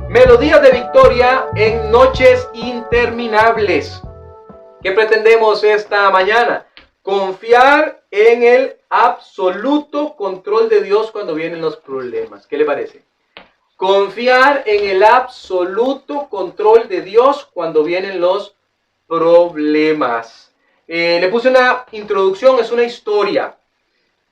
Melodías de victoria en noches interminables. ¿Qué pretendemos esta mañana? Confiar en el absoluto control de Dios cuando vienen los problemas. ¿Qué le parece? Confiar en el absoluto control de Dios cuando vienen los problemas. Le puse una introducción, es una historia.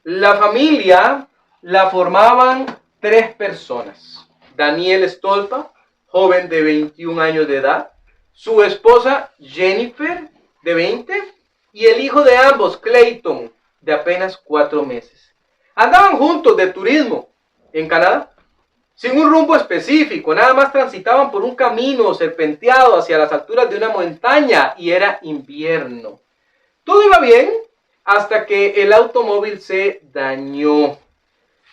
La familia la formaban 3 personas. Daniel Stolpa, joven de 21 años de edad, su esposa Jennifer, de 20, y el hijo de ambos, Clayton, de apenas 4 meses. Andaban juntos de turismo en Canadá, sin un rumbo específico, nada más transitaban por un camino serpenteado hacia las alturas de una montaña y era invierno. Todo iba bien hasta que el automóvil se dañó.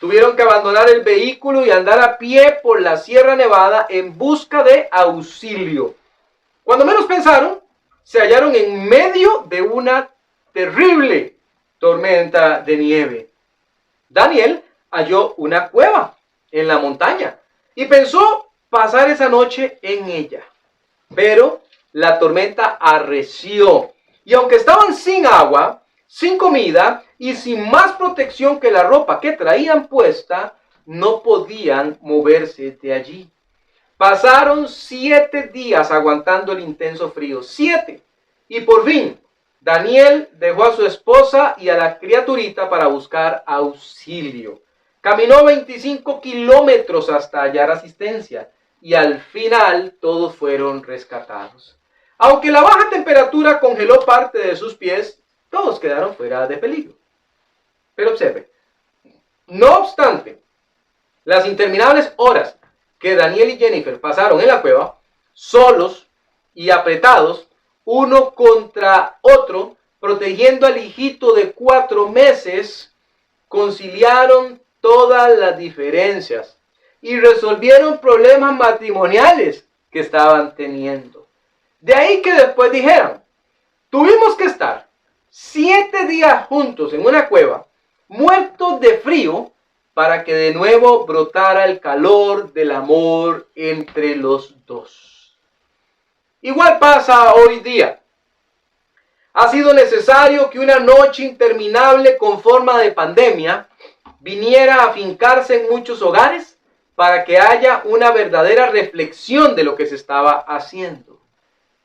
Tuvieron que abandonar el vehículo y andar a pie por la Sierra Nevada en busca de auxilio. Cuando menos pensaron, se hallaron en medio de una terrible tormenta de nieve. Daniel halló una cueva en la montaña y pensó pasar esa noche en ella. Pero la tormenta arreció y aunque estaban sin agua, sin comida y sin más protección que la ropa que traían puesta, no podían moverse de allí. Pasaron 7 días aguantando el intenso frío. 7. Y por fin, Daniel dejó a su esposa y a la criaturita para buscar auxilio. Caminó 25 kilómetros hasta hallar asistencia y al final todos fueron rescatados. Aunque la baja temperatura congeló parte de sus pies, todos quedaron fuera de peligro. Pero observe, no obstante, las interminables horas que Daniel y Jennifer pasaron en la cueva, solos y apretados, uno contra otro, protegiendo al hijito de 4 meses, conciliaron todas las diferencias y resolvieron problemas matrimoniales que estaban teniendo. De ahí que después dijeran, tuvimos que estar 7 días juntos en una cueva, muertos de frío, para que de nuevo brotara el calor del amor entre los dos. Igual pasa hoy día. Ha sido necesario que una noche interminable con forma de pandemia viniera a afincarse en muchos hogares para que haya una verdadera reflexión de lo que se estaba haciendo.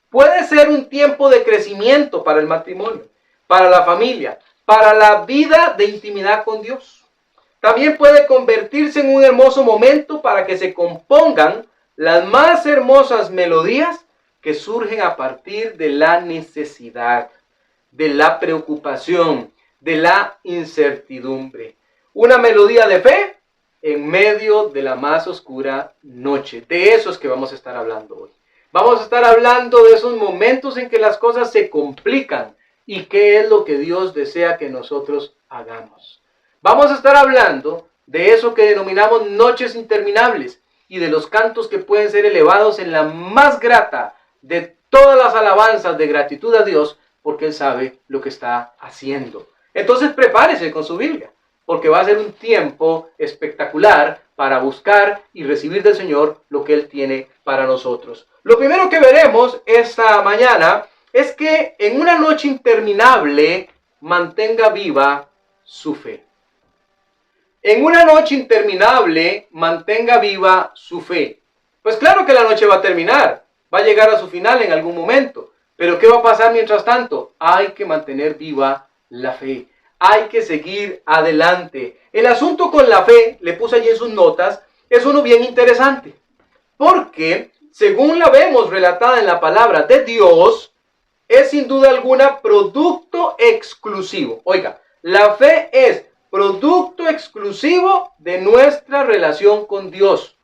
Puede ser un tiempo de crecimiento para el matrimonio, para la familia, para la vida de intimidad con Dios. También puede convertirse en un hermoso momento para que se compongan las más hermosas melodías que surgen a partir de la necesidad, de la preocupación, de la incertidumbre. Una melodía de fe en medio de la más oscura noche. De eso es que vamos a estar hablando hoy. Vamos a estar hablando de esos momentos en que las cosas se complican y qué es lo que Dios desea que nosotros hagamos. Vamos a estar hablando de eso que denominamos noches interminables y de los cantos que pueden ser elevados en la más grata de todas las alabanzas de gratitud a Dios, porque Él sabe lo que está haciendo. Entonces prepárese con su Biblia, porque va a ser un tiempo espectacular para buscar y recibir del Señor lo que Él tiene para nosotros. Lo primero que veremos esta mañana es que en una noche interminable mantenga viva su fe. En una noche interminable mantenga viva su fe. Pues claro que la noche va a terminar, va a llegar a su final en algún momento. Pero ¿qué va a pasar mientras tanto? Hay que mantener viva la fe. Hay que seguir adelante. El asunto con la fe, le puse allí en sus notas, es uno bien interesante. Porque, según la vemos relatada en la palabra de Dios, es sin duda alguna producto exclusivo. Oiga, la fe es producto exclusivo de nuestra relación con Dios,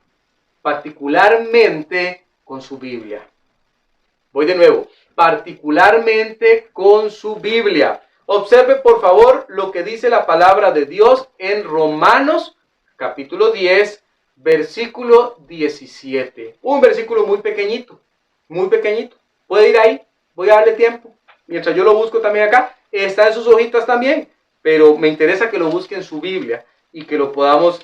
particularmente con su Biblia. Voy de nuevo, particularmente con su Biblia. Observe por favor lo que dice la palabra de Dios en Romanos capítulo 10, versículo 17. Un versículo muy pequeñito, muy pequeñito. ¿Puede ir ahí? Voy a darle tiempo. Mientras yo lo busco también acá, está en sus hojitas también, pero me interesa que lo busque en su Biblia y que lo podamos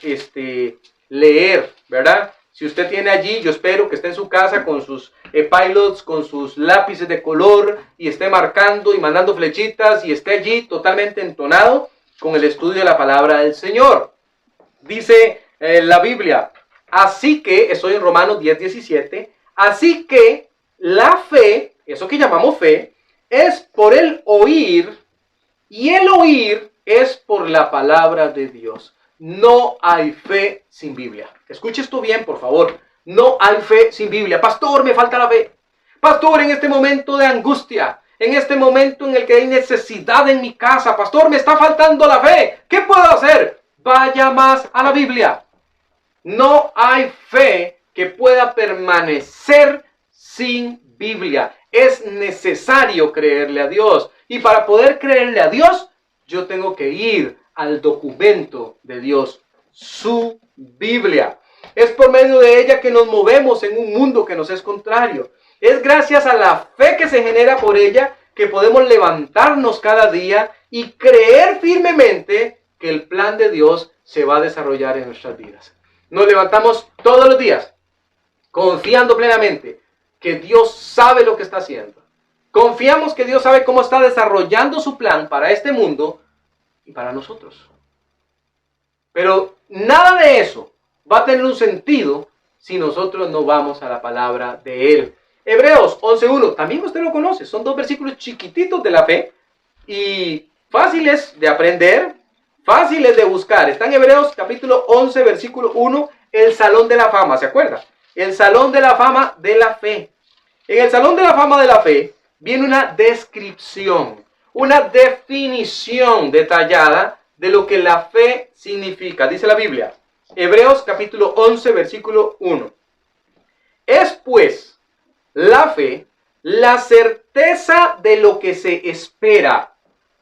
leer, ¿verdad? Si usted tiene allí, yo espero que esté en su casa con sus pilots, con sus lápices de color y esté marcando y mandando flechitas y esté allí totalmente entonado con el estudio de la palabra del Señor. Dice la Biblia, así que, estoy en Romanos 10:17, así que la fe, eso que llamamos fe, es por el oír y el oír es por la palabra de Dios. No hay fe sin Biblia. Escuche esto bien, por favor. No hay fe sin Biblia. Pastor, me falta la fe. Pastor, en este momento de angustia, en este momento en el que hay necesidad en mi casa, pastor, me está faltando la fe. ¿Qué puedo hacer? Vaya más a la Biblia. No hay fe que pueda permanecer sin Biblia. Es necesario creerle a Dios. Y para poder creerle a Dios, yo tengo que ir al documento de Dios, su Biblia. Es por medio de ella que nos movemos en un mundo que nos es contrario. Es gracias a la fe que se genera por ella que podemos levantarnos cada día y creer firmemente que el plan de Dios se va a desarrollar en nuestras vidas. Nos levantamos todos los días confiando plenamente que Dios sabe lo que está haciendo. Confiamos que Dios sabe cómo está desarrollando su plan para este mundo y para nosotros. Pero nada de eso va a tener un sentido si nosotros no vamos a la palabra de Él. Hebreos 11:1, también usted lo conoce, son 2 versículos chiquititos de la fe y fáciles de aprender, fáciles de buscar. Está en Hebreos capítulo 11, versículo 1, el Salón de la Fama, ¿se acuerda? El Salón de la Fama de la Fe. En el Salón de la Fama de la Fe viene una descripción, una definición detallada de lo que la fe significa. Dice la Biblia, Hebreos capítulo 11, versículo 1. Es pues la fe, la certeza de lo que se espera,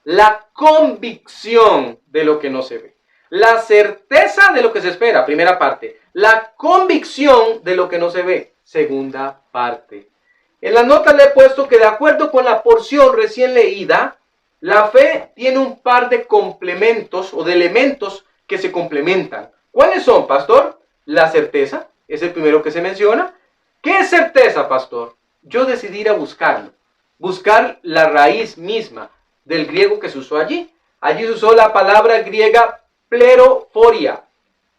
la convicción de lo que no se ve. La certeza de lo que se espera, primera parte. La convicción de lo que no se ve, segunda parte. En la nota le he puesto que de acuerdo con la porción recién leída, la fe tiene un par de complementos o de elementos que se complementan. ¿Cuáles son, pastor? La certeza, es el primero que se menciona. ¿Qué es certeza, pastor? Yo decidí ir a buscarlo. Buscar la raíz misma del griego que se usó allí. Allí se usó la palabra griega pleroforia.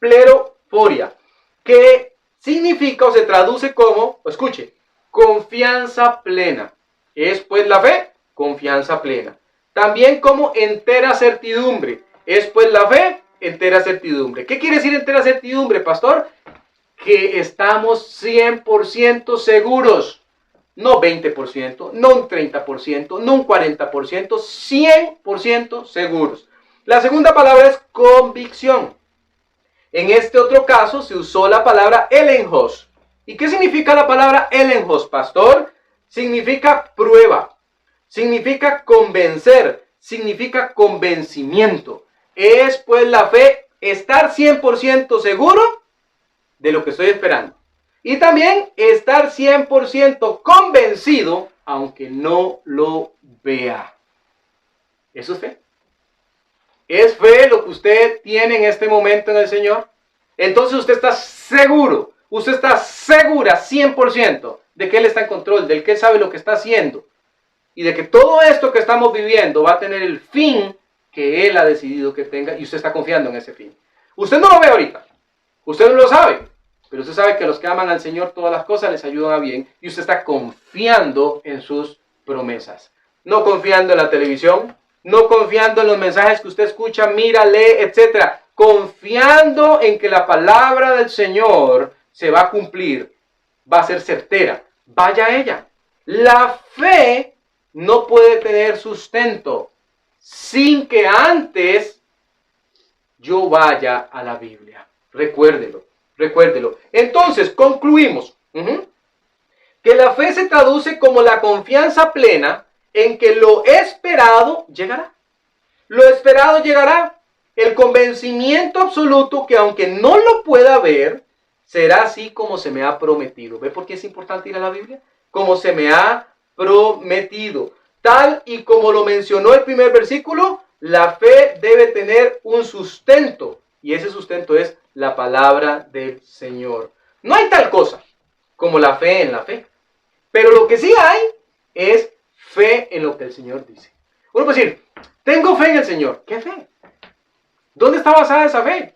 Pleroforia. Que significa o se traduce como, escuche, confianza plena. Es pues la fe, confianza plena. También como entera certidumbre. Es pues la fe, entera certidumbre. ¿Qué quiere decir entera certidumbre, pastor? Que estamos 100% seguros. No 20%, no un 30%, no un 40%, 100% seguros. La segunda palabra es convicción. En este otro caso se usó la palabra elenjos. ¿Y qué significa la palabra elenjos, pastor? Significa prueba, significa convencer, significa convencimiento. Es pues la fe estar 100% seguro de lo que estoy esperando. Y también estar 100% convencido, aunque no lo vea. Eso es fe. ¿Es fe lo que usted tiene en este momento en el Señor? Entonces usted está seguro, usted está segura 100% de que Él está en control, de que Él sabe lo que está haciendo. Y de que todo esto que estamos viviendo va a tener el fin que Él ha decidido que tenga y usted está confiando en ese fin. Usted no lo ve ahorita, usted no lo sabe. Pero usted sabe que los que aman al Señor todas las cosas les ayudan a bien y usted está confiando en sus promesas. No confiando en la televisión, no confiando en los mensajes que usted escucha, mira, lee, etc. Confiando en que la palabra del Señor se va a cumplir, va a ser certera. Vaya a ella. La fe no puede tener sustento sin que antes yo vaya a la Biblia. Recuérdelo. Recuérdelo. Entonces, concluimos que la fe se traduce como la confianza plena en que lo esperado llegará. Lo esperado llegará. El convencimiento absoluto que aunque no lo pueda ver, será así como se me ha prometido. ¿Ve por qué es importante ir a la Biblia? Como se me ha prometido. Tal y como lo mencionó el primer versículo, la fe debe tener un sustento. Y ese sustento es la palabra del Señor. No hay tal cosa como la fe en la fe. Pero lo que sí hay es fe en lo que el Señor dice. Uno puede decir, tengo fe en el Señor. ¿Qué fe? ¿Dónde está basada esa fe?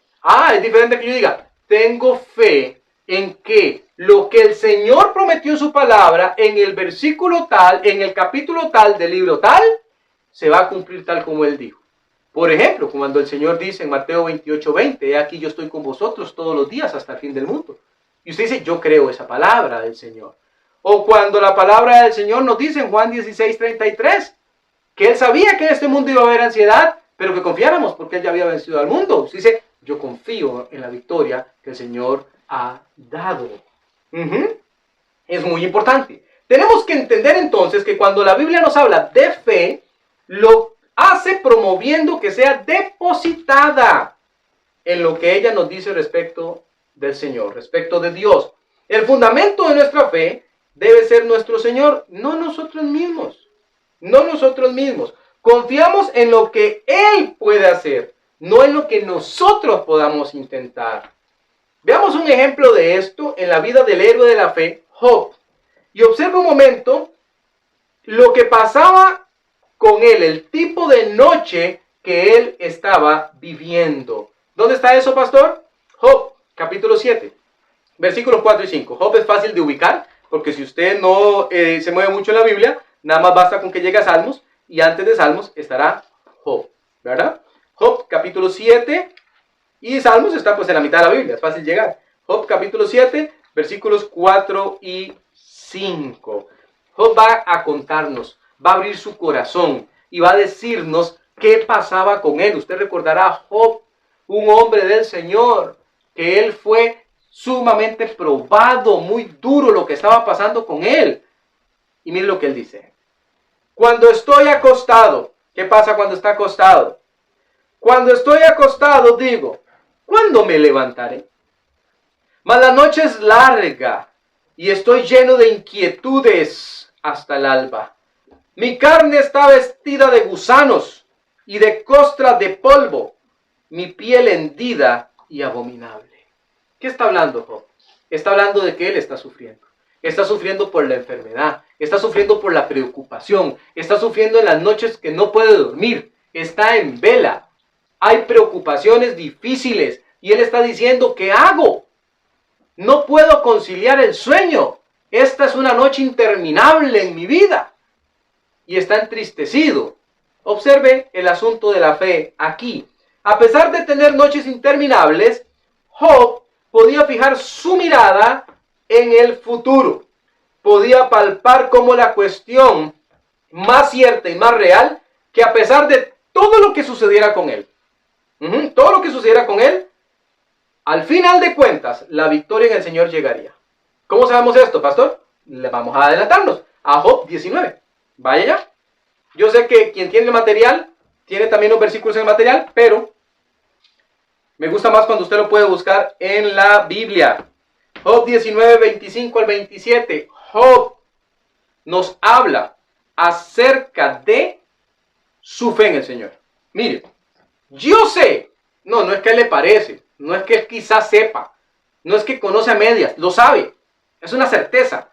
Es diferente que yo diga, tengo fe en que lo que el Señor prometió en su palabra, en el versículo tal, en el capítulo tal del libro tal, se va a cumplir tal como Él dijo. Por ejemplo, cuando el Señor dice en Mateo 28:20, he aquí yo estoy con vosotros todos los días hasta el fin del mundo. Y usted dice, yo creo esa palabra del Señor. O cuando la palabra del Señor nos dice en Juan 16:33, que Él sabía que en este mundo iba a haber ansiedad, pero que confiáramos porque Él ya había vencido al mundo. Usted dice, yo confío en la victoria que el Señor ha dado. Es muy importante. Tenemos que entender entonces que cuando la Biblia nos habla de fe, lo hace promoviendo que sea depositada en lo que ella nos dice respecto del Señor, respecto de Dios. El fundamento de nuestra fe debe ser nuestro Señor, no nosotros mismos. No nosotros mismos. Confiamos en lo que Él puede hacer, no en lo que nosotros podamos intentar. Veamos un ejemplo de esto en la vida del héroe de la fe, Job. Y observa un momento lo que pasaba con él, el tipo de noche que él estaba viviendo. ¿Dónde está eso, pastor? Job, capítulo 7, versículos 4 y 5. Job es fácil de ubicar, porque si usted no se mueve mucho en la Biblia, nada más basta con que llegue a Salmos, y antes de Salmos estará Job, ¿verdad? Job, capítulo 7, y Salmos está pues en la mitad de la Biblia, es fácil llegar. Job, capítulo 7, versículos 4 y 5. Job va a contarnos, va a abrir su corazón y va a decirnos qué pasaba con él. Usted recordará a Job, un hombre del Señor, que él fue sumamente probado, muy duro lo que estaba pasando con él. Y mire lo que él dice. Cuando estoy acostado, ¿qué pasa cuando está acostado? Cuando estoy acostado digo, ¿cuándo me levantaré? Mas la noche es larga y estoy lleno de inquietudes hasta el alba. Mi carne está vestida de gusanos y de costras de polvo, mi piel hendida y abominable. ¿Qué está hablando Job? Está hablando de que él está sufriendo. Está sufriendo por la enfermedad, está sufriendo por la preocupación, está sufriendo en las noches que no puede dormir, está en vela. Hay preocupaciones difíciles y él está diciendo, ¿qué hago? No puedo conciliar el sueño. Esta es una noche interminable en mi vida. Y está entristecido. Observe el asunto de la fe aquí. A pesar de tener noches interminables, Job podía fijar su mirada en el futuro. Podía palpar como la cuestión más cierta y más real, que a pesar de todo lo que sucediera con él, todo lo que sucediera con él, al final de cuentas, la victoria en el Señor llegaría. ¿Cómo sabemos esto, pastor? Le vamos a adelantarnos a Job 19. Vaya ya. Yo sé que quien tiene el material, tiene también los versículos en el material, pero me gusta más cuando usted lo puede buscar en la Biblia. Job 19, 25 al 27. Job nos habla acerca de su fe en el Señor. Mire, yo sé, no es que a él le parece, no es que él quizás sepa, no es que conoce a medias, lo sabe, es una certeza.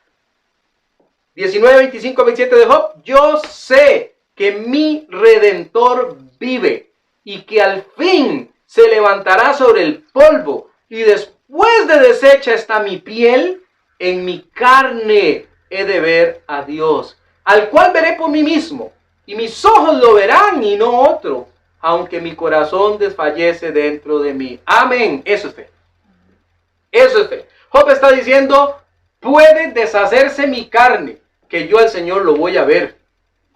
19, 25 al 27 de Job, yo sé que mi Redentor vive y que al fin se levantará sobre el polvo y después de deshecha está mi piel, en mi carne he de ver a Dios, al cual veré por mí mismo, y mis ojos lo verán y no otro, aunque mi corazón desfallece dentro de mí. Amén. Eso es fe. Eso es fe. Job está diciendo, puede deshacerse mi carne, que yo al Señor lo voy a ver,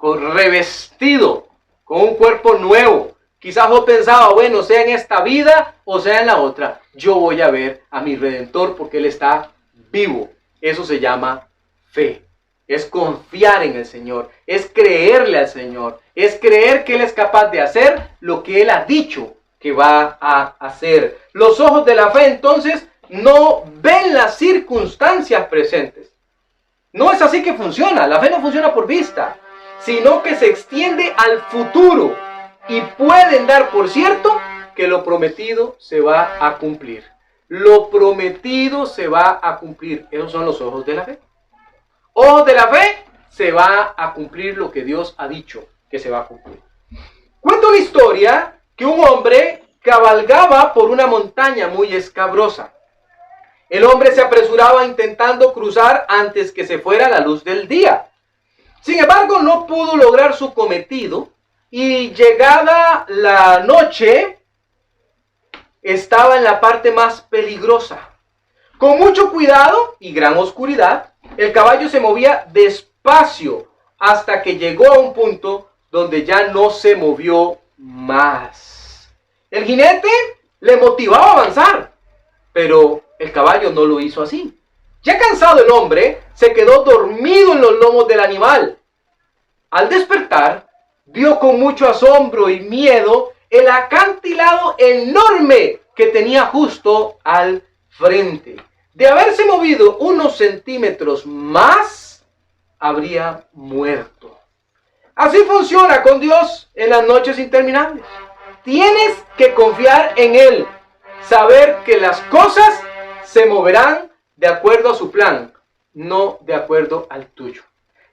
revestido, con un cuerpo nuevo. Quizás Job pensaba, bueno, sea en esta vida o sea en la otra, yo voy a ver a mi Redentor porque Él está vivo. Eso se llama fe. Es confiar en el Señor, es creerle al Señor, es creer que Él es capaz de hacer lo que Él ha dicho que va a hacer. Los ojos de la fe entonces no ven las circunstancias presentes. No es así que funciona, la fe no funciona por vista, sino que se extiende al futuro y pueden dar por cierto que lo prometido se va a cumplir. lo prometido se va a cumplir. Esos son los ojos de la fe. Ojos de la fe, se va a cumplir lo que Dios ha dicho que se va a cumplir. Cuento la historia que un hombre cabalgaba por una montaña muy escabrosa. El hombre se apresuraba intentando cruzar antes que se fuera la luz del día. Sin embargo, no pudo lograr su cometido y llegada la noche, estaba en la parte más peligrosa. Con mucho cuidado y gran oscuridad, el caballo se movía despacio hasta que llegó a un punto donde ya no se movió más. El jinete le motivaba a avanzar, pero el caballo no lo hizo así. Ya cansado el hombre, se quedó dormido en los lomos del animal. Al despertar, vio con mucho asombro y miedo el acantilado enorme que tenía justo al frente. De haberse movido unos centímetros más, habría muerto. Así funciona con Dios en las noches interminables. Tienes que confiar en Él, saber que las cosas se moverán de acuerdo a su plan, no de acuerdo al tuyo.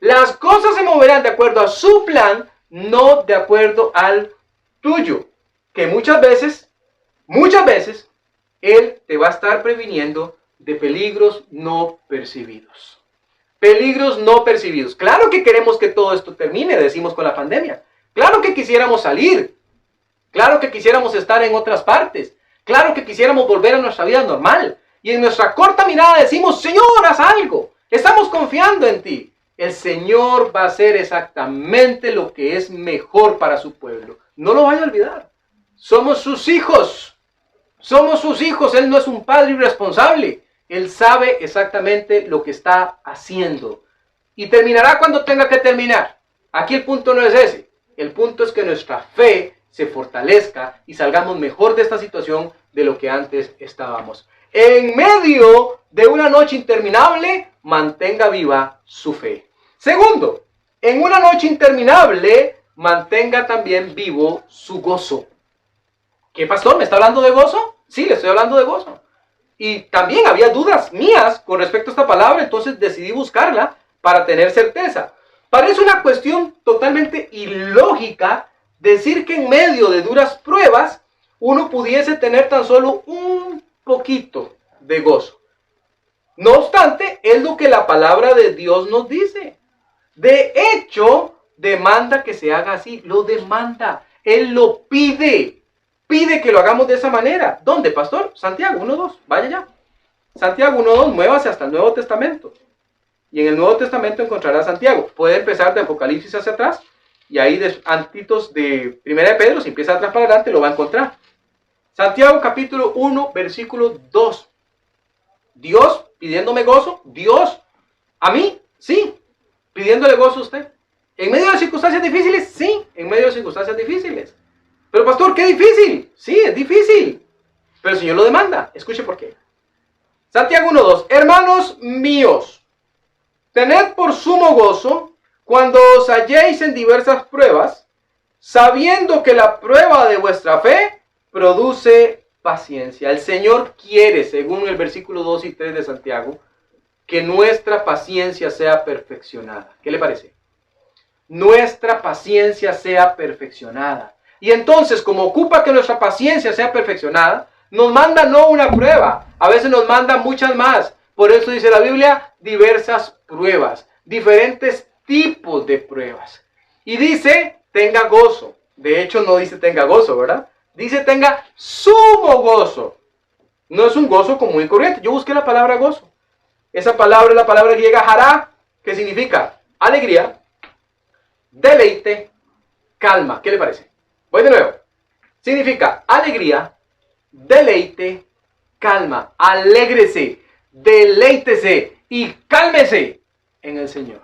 Las cosas se moverán de acuerdo a su plan, no de acuerdo al tuyo. Que muchas veces, Él te va a estar previniendo de peligros no percibidos. Peligros no percibidos. Claro que queremos que todo esto termine, decimos con la pandemia. Claro que quisiéramos salir. Claro que quisiéramos estar en otras partes. Claro que quisiéramos volver a nuestra vida normal. Y en nuestra corta mirada decimos, Señor, haz algo. Estamos confiando en ti. El Señor va a hacer exactamente lo que es mejor para su pueblo. No lo vaya a olvidar. Somos sus hijos. Somos sus hijos. Él no es un padre irresponsable. Él sabe exactamente lo que está haciendo. Y terminará cuando tenga que terminar. Aquí el punto no es ese. El punto es que nuestra fe se fortalezca y salgamos mejor de esta situación de lo que antes estábamos. En medio de una noche interminable, mantenga viva su fe. Segundo, en una noche interminable, mantenga también vivo su gozo. ¿Qué, pastor? ¿Me está hablando de gozo? Sí, le estoy hablando de gozo. Y también había dudas mías con respecto a esta palabra, entonces decidí buscarla para tener certeza. Parece una cuestión totalmente ilógica decir que en medio de duras pruebas uno pudiese tener tan solo un poquito de gozo. No obstante, es lo que la palabra de Dios nos dice. De hecho, demanda que se haga así, lo demanda. Él lo pide. Pide que lo hagamos de esa manera. ¿Dónde, pastor? Santiago 1:2. Vaya ya. Santiago 1:2, muévase hasta el Nuevo Testamento. Y en el Nuevo Testamento encontrará Santiago. Puede empezar de Apocalipsis hacia atrás. Y ahí antitos de 1 de Pedro, si empieza atrás para adelante, lo va a encontrar. Santiago capítulo 1, versículo 2. Dios pidiéndome gozo. Dios, a mí, sí. Pidiéndole gozo a usted. ¿En medio de circunstancias difíciles? Sí, en medio de circunstancias difíciles. Pero pastor, ¿qué difícil? Sí, es difícil. Pero el Señor lo demanda. Escuche por qué. Santiago 1:2. Hermanos míos, tened por sumo gozo cuando os halléis en diversas pruebas, sabiendo que la prueba de vuestra fe produce paciencia. El Señor quiere, según el versículo 2 y 3 de Santiago, que nuestra paciencia sea perfeccionada. ¿Qué le parece? Nuestra paciencia sea perfeccionada. Y entonces, como ocupa que nuestra paciencia sea perfeccionada, nos manda no una prueba, a veces nos manda muchas más. Por eso dice la Biblia, diversas pruebas, diferentes tipos de pruebas. Y dice, tenga gozo. De hecho, no dice tenga gozo, ¿verdad? Dice tenga sumo gozo. No es un gozo común y corriente. Yo busqué la palabra gozo. Esa palabra es la palabra griega hará, que significa alegría, deleite, calma. ¿Qué le parece? Voy de nuevo. Significa alegría, deleite, calma. Alégrese, deleítese y cálmese en el Señor.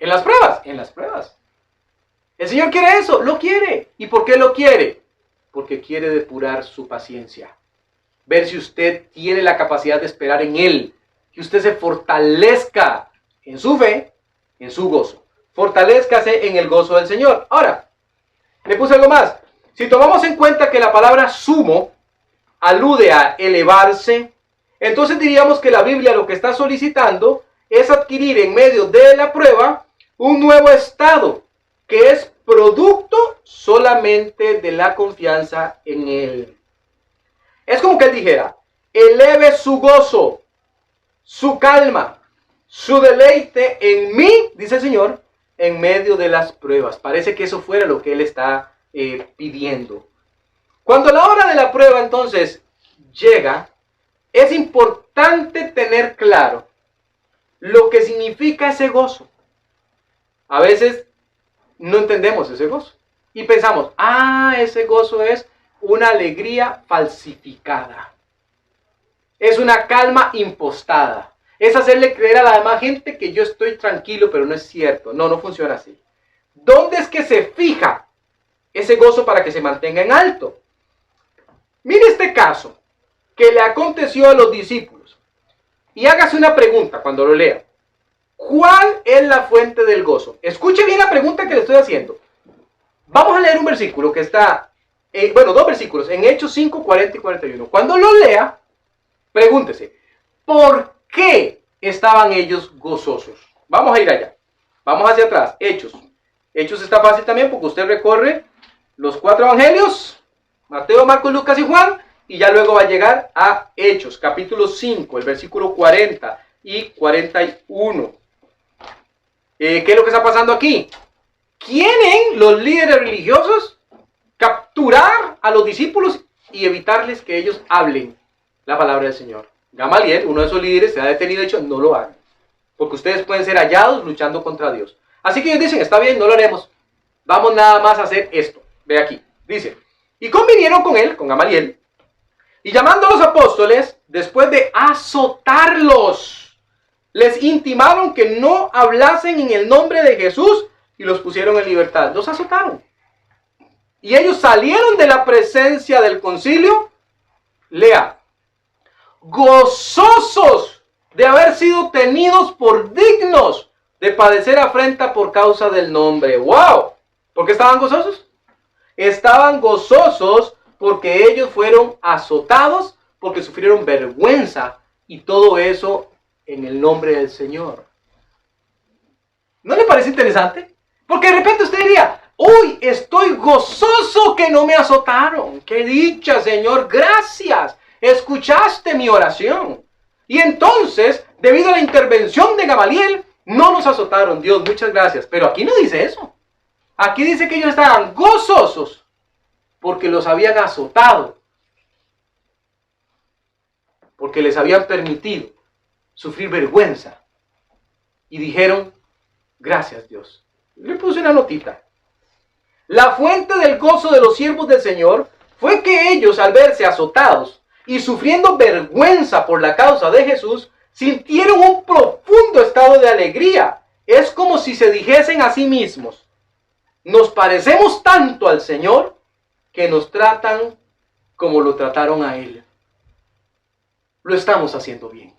En las pruebas, en las pruebas. El Señor quiere eso, lo quiere. ¿Y por qué lo quiere? Porque quiere depurar su paciencia. Ver si usted tiene la capacidad de esperar en Él. Que usted se fortalezca en su fe, en su gozo. Fortalézcase en el gozo del Señor. Ahora, le puse algo más. Si tomamos en cuenta que la palabra sumo alude a elevarse, entonces diríamos que la Biblia lo que está solicitando es adquirir en medio de la prueba un nuevo estado que es producto solamente de la confianza en Él. Es como que Él dijera, eleve su gozo, su calma, su deleite en mí, dice el Señor, en medio de las pruebas. Parece que eso fuera lo que Él está pidiendo. Cuando la hora de la prueba entonces llega, es importante tener claro lo que significa ese gozo. A veces no entendemos ese gozo y pensamos, ese gozo es una alegría falsificada. Es una calma impostada. Es hacerle creer a la demás gente que yo estoy tranquilo, pero no es cierto. No funciona así. ¿Dónde es que se fija ese gozo para que se mantenga en alto? Mire este caso que le aconteció a los discípulos. Y hágase una pregunta cuando lo lea. ¿Cuál es la fuente del gozo? Escuche bien la pregunta que le estoy haciendo. Vamos a leer un versículo que está, dos versículos, en Hechos 5, 40 y 41. Cuando lo lea, pregúntese, ¿por qué estaban ellos gozosos? Vamos a ir allá. Vamos hacia atrás. Hechos. Hechos está fácil también porque usted recorre los 4 evangelios, Mateo, Marcos, Lucas y Juan, y ya luego va a llegar a Hechos, capítulo 5, el versículo 40 y 41. ¿Qué es lo que está pasando aquí? ¿Quieren los líderes religiosos capturar a los discípulos y evitarles que ellos hablen la palabra del Señor? Gamaliel, uno de esos líderes, se ha detenido y dicho, no lo hagan, porque ustedes pueden ser hallados luchando contra Dios. Así que ellos dicen, está bien, no lo haremos, vamos nada más a hacer esto. Ve aquí, dice, y convinieron con él, con Gamaliel, y llamando a los apóstoles, después de azotarlos, les intimaron que no hablasen en el nombre de Jesús y los pusieron en libertad. Los azotaron. Y ellos salieron de la presencia del concilio, lea, gozosos de haber sido tenidos por dignos de padecer afrenta por causa del nombre. ¡Wow! ¿Por qué estaban gozosos? Estaban gozosos porque ellos fueron azotados, porque sufrieron vergüenza y todo eso en el nombre del Señor. ¿No le parece interesante? Porque de repente usted diría, uy, estoy gozoso que no me azotaron. ¡Qué dicha, Señor! Gracias. Escuchaste mi oración. Y entonces, debido a la intervención de Gamaliel, no nos azotaron. Dios, muchas gracias. Pero aquí no dice eso. Aquí dice que ellos estaban gozosos porque los habían azotado. Porque les habían permitido sufrir vergüenza. Y dijeron, gracias Dios. Le puse una notita. La fuente del gozo de los siervos del Señor fue que ellos, al verse azotados y sufriendo vergüenza por la causa de Jesús, sintieron un profundo estado de alegría. Es como si se dijesen a sí mismos, nos parecemos tanto al Señor que nos tratan como lo trataron a Él. Lo estamos haciendo bien.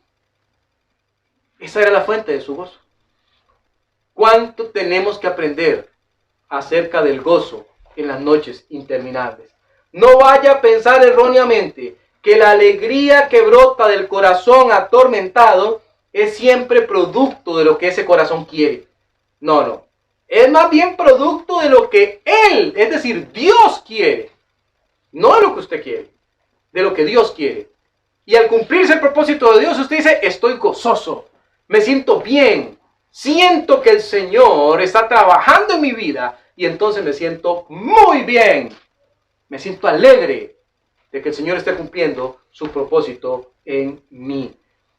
Esa era la fuente de su gozo. ¿Cuánto tenemos que aprender acerca del gozo en las noches interminables? No vaya a pensar erróneamente que la alegría que brota del corazón atormentado es siempre producto de lo que ese corazón quiere. No. Es más bien producto de lo que Él, es decir, Dios quiere. No de lo que usted quiere, de lo que Dios quiere. Y al cumplirse el propósito de Dios, usted dice, estoy gozoso, me siento bien, siento que el Señor está trabajando en mi vida y entonces me siento muy bien. Me siento alegre de que el Señor esté cumpliendo su propósito en mí.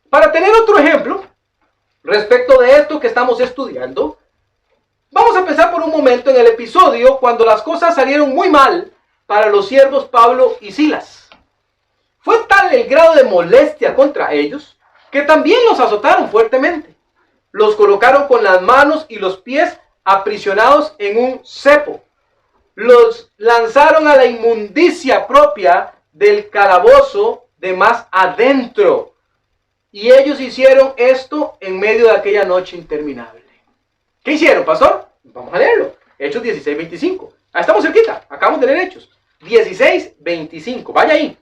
Para tener otro ejemplo, respecto de esto que estamos estudiando, vamos a pensar por un momento en el episodio cuando las cosas salieron muy mal para los siervos Pablo y Silas. Fue tal el grado de molestia contra ellos que también los azotaron fuertemente. Los colocaron con las manos y los pies aprisionados en un cepo. Los lanzaron a la inmundicia propia del calabozo de más adentro. Y ellos hicieron esto en medio de aquella noche interminable. ¿Qué hicieron, pastor? Vamos a leerlo. Hechos 16:25. Ahí estamos cerquita. Acabamos de leer Hechos 16:25. Vaya ahí.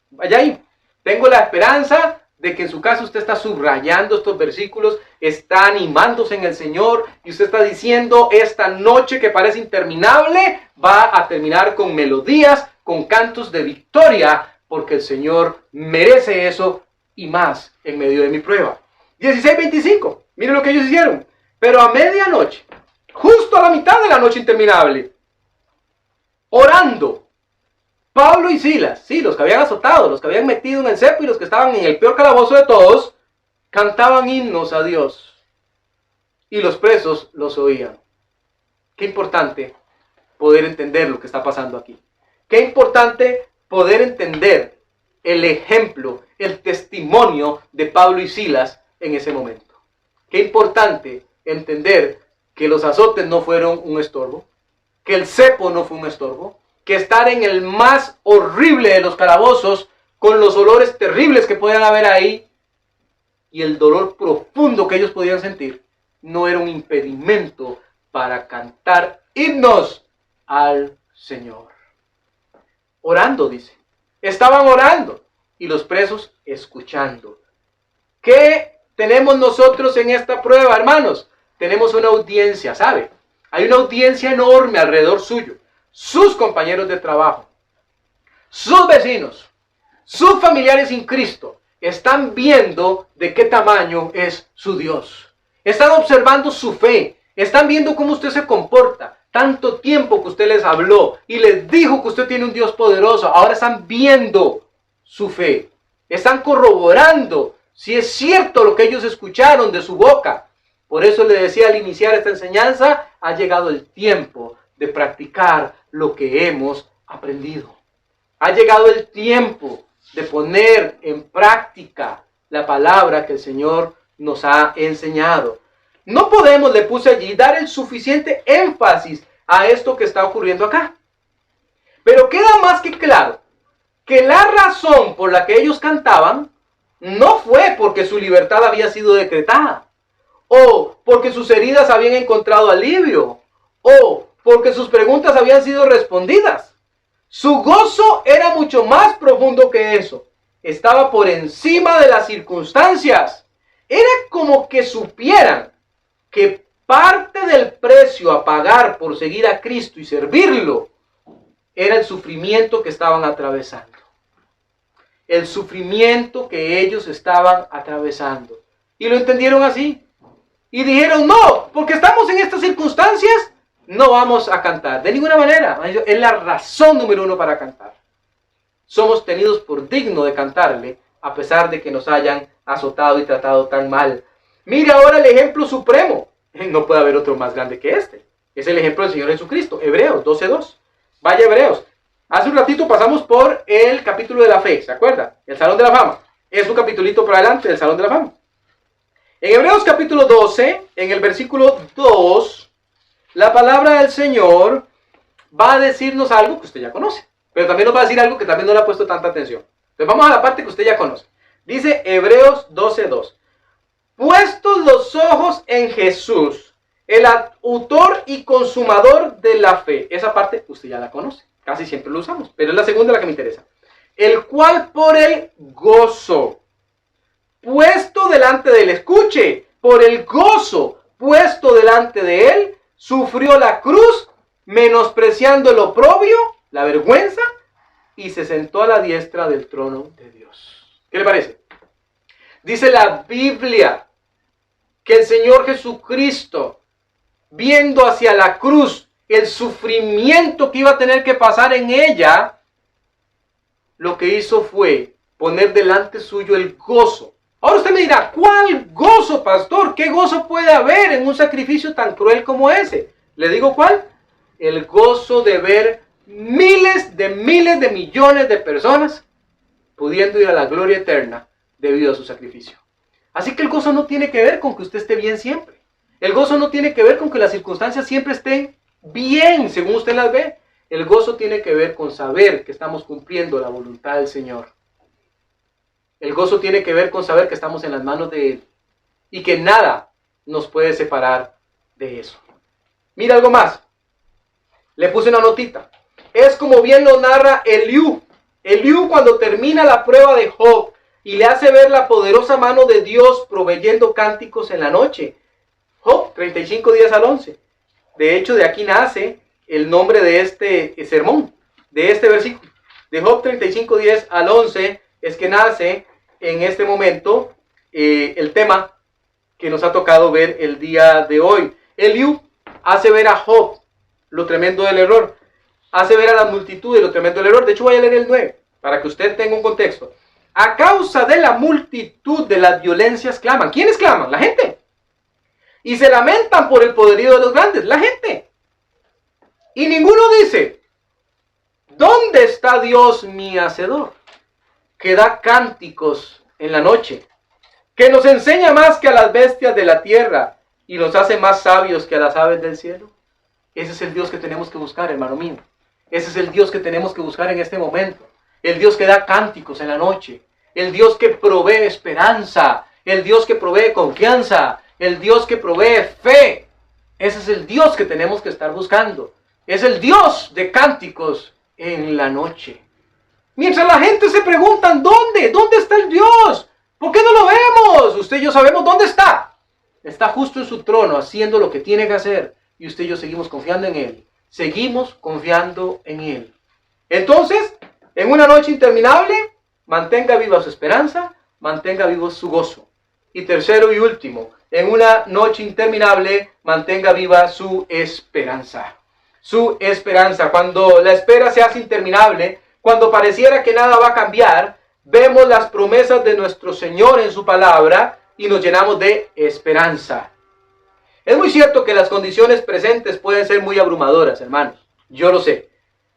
Vaya ahí. Tengo la esperanza de que en su caso usted está subrayando estos versículos, está animándose en el Señor y usted está diciendo, esta noche que parece interminable va a terminar con melodías, con cantos de victoria, porque el Señor merece eso y más en medio de mi prueba. 16:25, miren lo que ellos hicieron. Pero a medianoche, justo a la mitad de la noche interminable, orando, Pablo y Silas, sí, los que habían azotado, los que habían metido en el cepo y los que estaban en el peor calabozo de todos, cantaban himnos a Dios. Y los presos los oían. Qué importante poder entender lo que está pasando aquí. Qué importante poder entender el ejemplo, el testimonio de Pablo y Silas en ese momento. Qué importante entender que los azotes no fueron un estorbo, que el cepo no fue un estorbo, que estar en el más horrible de los calabozos, con los olores terribles que podían haber ahí, y el dolor profundo que ellos podían sentir, no era un impedimento para cantar himnos al Señor. Orando, dice. Estaban orando, y los presos escuchando. ¿Qué tenemos nosotros en esta prueba, hermanos? Tenemos una audiencia, ¿sabe? Hay una audiencia enorme alrededor suyo. Sus compañeros de trabajo, sus vecinos, sus familiares en Cristo, están viendo de qué tamaño es su Dios. Están observando su fe, están viendo cómo usted se comporta. Tanto tiempo que usted les habló y les dijo que usted tiene un Dios poderoso, ahora están viendo su fe. Están corroborando si es cierto lo que ellos escucharon de su boca. Por eso le decía al iniciar esta enseñanza, ha llegado el tiempo de practicar lo que hemos aprendido. Ha llegado el tiempo de poner en práctica la palabra que el Señor nos ha enseñado. No podemos, le puse allí, dar el suficiente énfasis a esto que está ocurriendo acá. Pero queda más que claro que la razón por la que ellos cantaban no fue porque su libertad había sido decretada, o porque sus heridas habían encontrado alivio, o porque sus preguntas habían sido respondidas. Su gozo era mucho más profundo que eso. Estaba por encima de las circunstancias. Era como que supieran que parte del precio a pagar por seguir a Cristo y servirlo era el sufrimiento que estaban atravesando. El sufrimiento que ellos estaban atravesando. Y lo entendieron así. Y dijeron, no, porque estamos en estas circunstancias, no vamos a cantar. De ninguna manera. Es la razón número uno para cantar. Somos tenidos por digno de cantarle, a pesar de que nos hayan azotado y tratado tan mal. Mira ahora el ejemplo supremo. No puede haber otro más grande que este. Es el ejemplo del Señor Jesucristo. Hebreos 12:2. Vaya Hebreos. Hace un ratito pasamos por el capítulo de la fe. ¿Se acuerda? El Salón de la Fama. Es un capitulito por adelante del Salón de la Fama. En Hebreos capítulo 12, en el versículo 2, la palabra del Señor va a decirnos algo que usted ya conoce. Pero también nos va a decir algo que también no le ha puesto tanta atención. Entonces vamos a la parte que usted ya conoce. Dice Hebreos 12:2. Puestos los ojos en Jesús, el autor y consumador de la fe. Esa parte usted ya la conoce. Casi siempre lo usamos. Pero es la segunda la que me interesa. El cual por el gozo puesto delante de él, escuche, por el gozo puesto delante de él, sufrió la cruz, menospreciando el oprobio, la vergüenza, y se sentó a la diestra del trono de Dios. ¿Qué le parece? Dice la Biblia que el Señor Jesucristo, viendo hacia la cruz el sufrimiento que iba a tener que pasar en ella, lo que hizo fue poner delante suyo el gozo. Ahora usted me dirá, ¿cuál gozo, pastor? ¿Qué gozo puede haber en un sacrificio tan cruel como ese? Le digo cuál. El gozo de ver miles de millones de personas pudiendo ir a la gloria eterna debido a su sacrificio. Así que el gozo no tiene que ver con que usted esté bien siempre. El gozo no tiene que ver con que las circunstancias siempre estén bien, según usted las ve. El gozo tiene que ver con saber que estamos cumpliendo la voluntad del Señor. El gozo tiene que ver con saber que estamos en las manos de Él y que nada nos puede separar de eso. Mira algo más. Le puse una notita. Es como bien lo narra Eliú Eliú, cuando termina la prueba de Job y le hace ver la poderosa mano de Dios proveyendo cánticos en la noche. Job 35, 10 al 11. De hecho, de aquí nace el nombre de este sermón, de este versículo. De Job 35, 10 al 11 es que nace en este momento el tema que nos ha tocado ver el día de hoy. Eliú hace ver a Job lo tremendo del error. Hace ver a las multitudes lo tremendo del error. De hecho, voy a leer el 9 para que usted tenga un contexto. A causa de la multitud de las violencias claman. ¿Quiénes claman? La gente. Y se lamentan por el poderío de los grandes. La gente. Y ninguno dice, ¿dónde está Dios mi hacedor? Que da cánticos en la noche, que nos enseña más que a las bestias de la tierra y nos hace más sabios que a las aves del cielo. Ese es el Dios que tenemos que buscar, hermano mío. Ese es el Dios que tenemos que buscar en este momento. El Dios que da cánticos en la noche. El Dios que provee esperanza. El Dios que provee confianza. El Dios que provee fe. Ese es el Dios que tenemos que estar buscando. Es el Dios de cánticos en la noche. Mientras la gente se pregunta, ¿dónde? ¿Dónde está el Dios? ¿Por qué no lo vemos? Usted y yo sabemos dónde está. Está justo en su trono haciendo lo que tiene que hacer. Y usted y yo seguimos confiando en Él. Seguimos confiando en Él. Entonces, en una noche interminable, mantenga viva su esperanza, mantenga vivo su gozo. Y tercero y último, en una noche interminable, mantenga viva su esperanza. Su esperanza. Cuando la espera se hace interminable, cuando pareciera que nada va a cambiar, vemos las promesas de nuestro Señor en su palabra y nos llenamos de esperanza. Es muy cierto que las condiciones presentes pueden ser muy abrumadoras, hermanos. Yo lo sé.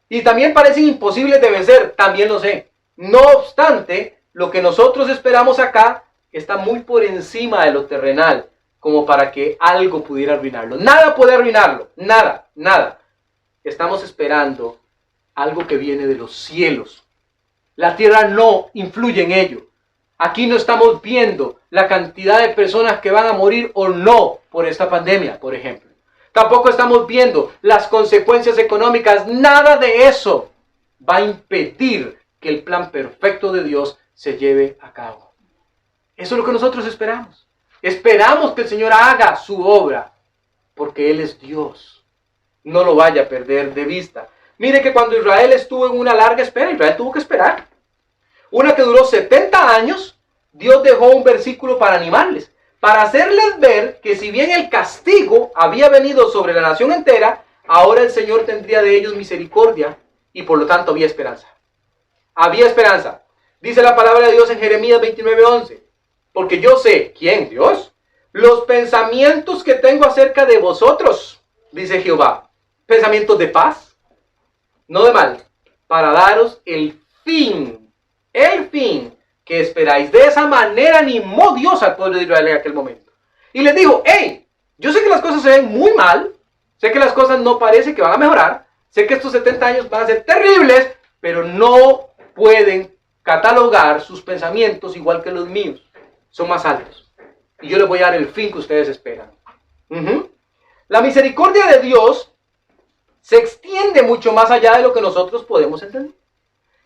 Y también parecen imposibles de vencer, también lo sé. No obstante, lo que nosotros esperamos acá está muy por encima de lo terrenal, como para que algo pudiera arruinarlo. Nada puede arruinarlo, nada, nada. Estamos esperando algo que viene de los cielos. La tierra no influye en ello. Aquí no estamos viendo la cantidad de personas que van a morir o no por esta pandemia, por ejemplo. Tampoco estamos viendo las consecuencias económicas. Nada de eso va a impedir que el plan perfecto de Dios se lleve a cabo. Eso es lo que nosotros esperamos. Esperamos que el Señor haga su obra, porque Él es Dios. No lo vaya a perder de vista. Mire que cuando Israel estuvo en una larga espera, Israel tuvo que esperar. Una que duró 70 años, Dios dejó un versículo para animarles, para hacerles ver que si bien el castigo había venido sobre la nación entera, ahora el Señor tendría de ellos misericordia y por lo tanto había esperanza. Había esperanza. Dice la palabra de Dios en Jeremías 29:11. Porque yo sé, ¿quién? Dios. Los pensamientos que tengo acerca de vosotros, dice Jehová. Pensamientos de paz, no de mal, para daros el fin que esperáis. De esa manera animó Dios al pueblo de Israel en aquel momento. Y les dijo, hey, yo sé que las cosas se ven muy mal, sé que las cosas no parece que van a mejorar, sé que estos 70 años van a ser terribles, pero no pueden catalogar sus pensamientos igual que los míos. Son más altos. Y yo les voy a dar el fin que ustedes esperan. La misericordia de Dios se extiende mucho más allá de lo que nosotros podemos entender.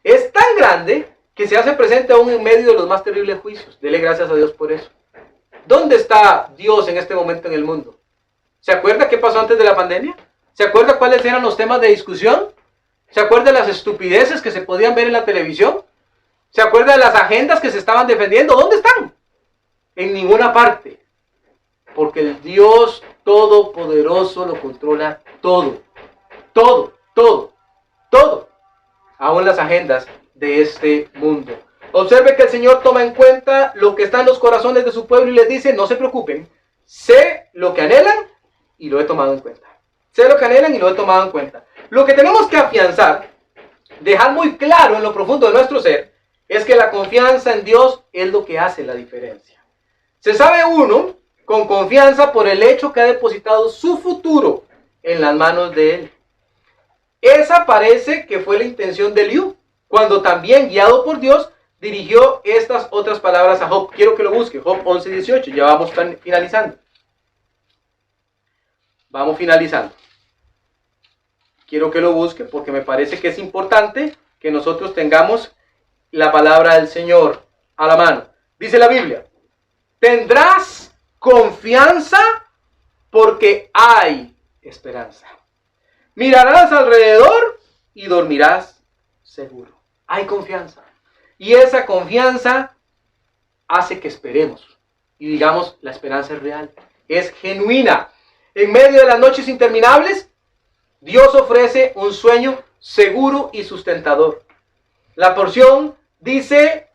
Es tan grande que se hace presente aún en medio de los más terribles juicios. Dele gracias a Dios por eso. ¿Dónde está Dios en este momento en el mundo? ¿Se acuerda qué pasó antes de la pandemia? ¿Se acuerda cuáles eran los temas de discusión? ¿Se acuerda de las estupideces que se podían ver en la televisión? ¿Se acuerda de las agendas que se estaban defendiendo? ¿Dónde están? En ninguna parte. Porque el Dios Todopoderoso lo controla todo. Todo, todo, todo. Aún las agendas de este mundo. Observe que el Señor toma en cuenta lo que está en los corazones de su pueblo y les dice, no se preocupen, sé lo que anhelan y lo he tomado en cuenta. Sé lo que anhelan y lo he tomado en cuenta. Lo que tenemos que afianzar, dejar muy claro en lo profundo de nuestro ser, es que la confianza en Dios es lo que hace la diferencia. Se sabe uno con confianza por el hecho que ha depositado su futuro en las manos de Él. Esa parece que fue la intención de Eliú, cuando también, guiado por Dios, dirigió estas otras palabras a Job. Quiero que lo busque, Job 11:18, ya vamos finalizando. Vamos finalizando. Quiero que lo busque porque me parece que es importante que nosotros tengamos la palabra del Señor a la mano. Dice la Biblia, tendrás confianza porque hay esperanza. Mirarás alrededor y dormirás seguro. Hay confianza. Y esa confianza hace que esperemos. Y digamos, la esperanza es real, es genuina. En medio de las noches interminables, Dios ofrece un sueño seguro y sustentador. La porción dice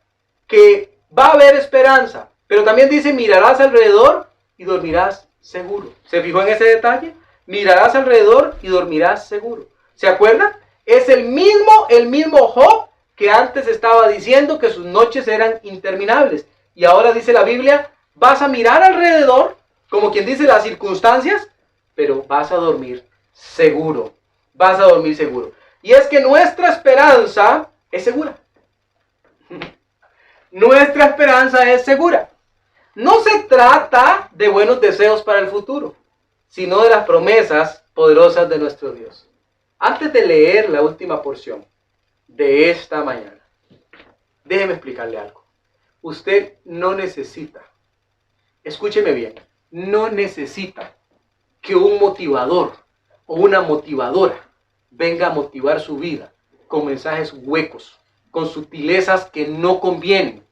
que va a haber esperanza, pero también dice mirarás alrededor y dormirás seguro. ¿Se fijó en ese detalle? Mirarás alrededor y dormirás seguro. ¿Se acuerdan? Es el mismo Job que antes estaba diciendo que sus noches eran interminables. Y ahora dice la Biblia, vas a mirar alrededor, como quien dice las circunstancias, pero vas a dormir seguro. Vas a dormir seguro. Y es que nuestra esperanza es segura. Nuestra esperanza es segura. No se trata de buenos deseos para el futuro, sino de las promesas poderosas de nuestro Dios. Antes de leer la última porción de esta mañana, déjeme explicarle algo. Usted no necesita, escúcheme bien, no necesita que un motivador o una motivadora venga a motivar su vida con mensajes huecos, con sutilezas que no convienen,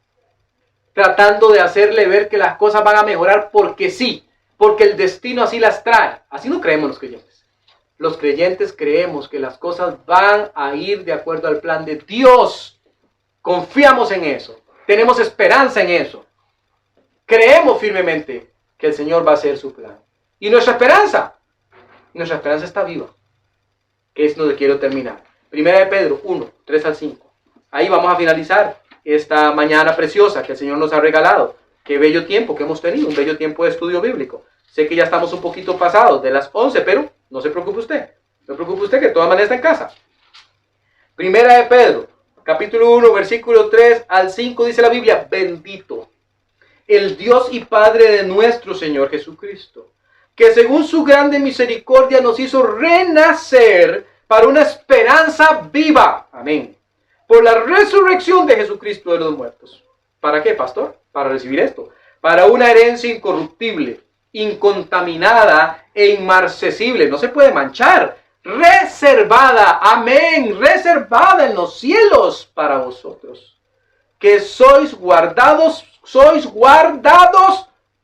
tratando de hacerle ver que las cosas van a mejorar porque sí, porque el destino así las trae. Así no creemos los creyentes. Los creyentes creemos que las cosas van a ir de acuerdo al plan de Dios. Confiamos en eso. Tenemos esperanza en eso. Creemos firmemente que el Señor va a hacer su plan. Y nuestra esperanza está viva. Que es donde quiero terminar. Primera de Pedro 1, 3 al 5. Ahí vamos a finalizar esta mañana preciosa que el Señor nos ha regalado. Qué bello tiempo que hemos tenido, un bello tiempo de estudio bíblico. Sé que ya estamos un poquito pasados de las 11, pero no se preocupe usted. No se preocupe usted que de todas maneras está en casa. Primera de Pedro, capítulo 1, versículo 3 al 5, dice la Biblia, bendito el Dios y Padre de nuestro Señor Jesucristo, que según su grande misericordia nos hizo renacer para una esperanza viva. Amén. Por la resurrección de Jesucristo de los muertos. ¿Para qué, pastor? Para recibir esto. Para una herencia incorruptible, incontaminada e inmarcesible. No se puede manchar. Reservada, amén, reservada en los cielos para vosotros. Que sois guardados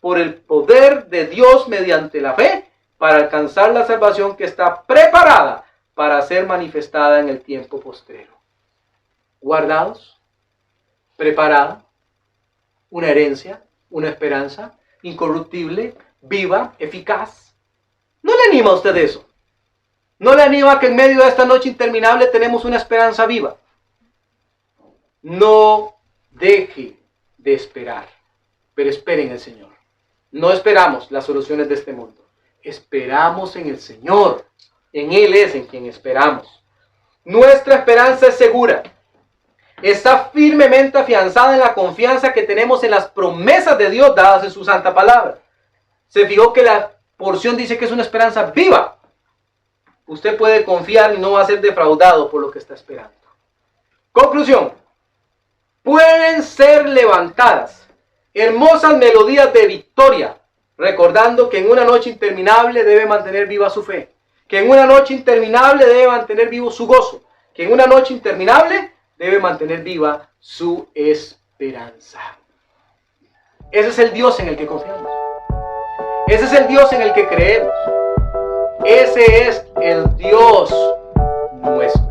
por el poder de Dios mediante la fe para alcanzar la salvación que está preparada para ser manifestada en el tiempo postrero. Guardados, preparada, una herencia, una esperanza incorruptible, viva, eficaz. ¿No le anima a usted eso? ¿No le anima que en medio de esta noche interminable tenemos una esperanza viva? No deje de esperar, pero espere en el Señor. No esperamos las soluciones de este mundo. Esperamos en el Señor. En Él es en quien esperamos. Nuestra esperanza es segura. Está firmemente afianzada en la confianza que tenemos en las promesas de Dios dadas en su santa palabra. Se fijó que la porción dice que es una esperanza viva. Usted puede confiar y no va a ser defraudado por lo que está esperando. Conclusión. Pueden ser levantadas hermosas melodías de victoria, recordando que en una noche interminable debe mantener viva su fe, que en una noche interminable debe mantener vivo su gozo, que en una noche interminable debe mantener viva su esperanza. Ese es el Dios en el que confiamos. Ese es el Dios en el que creemos. Ese es el Dios nuestro.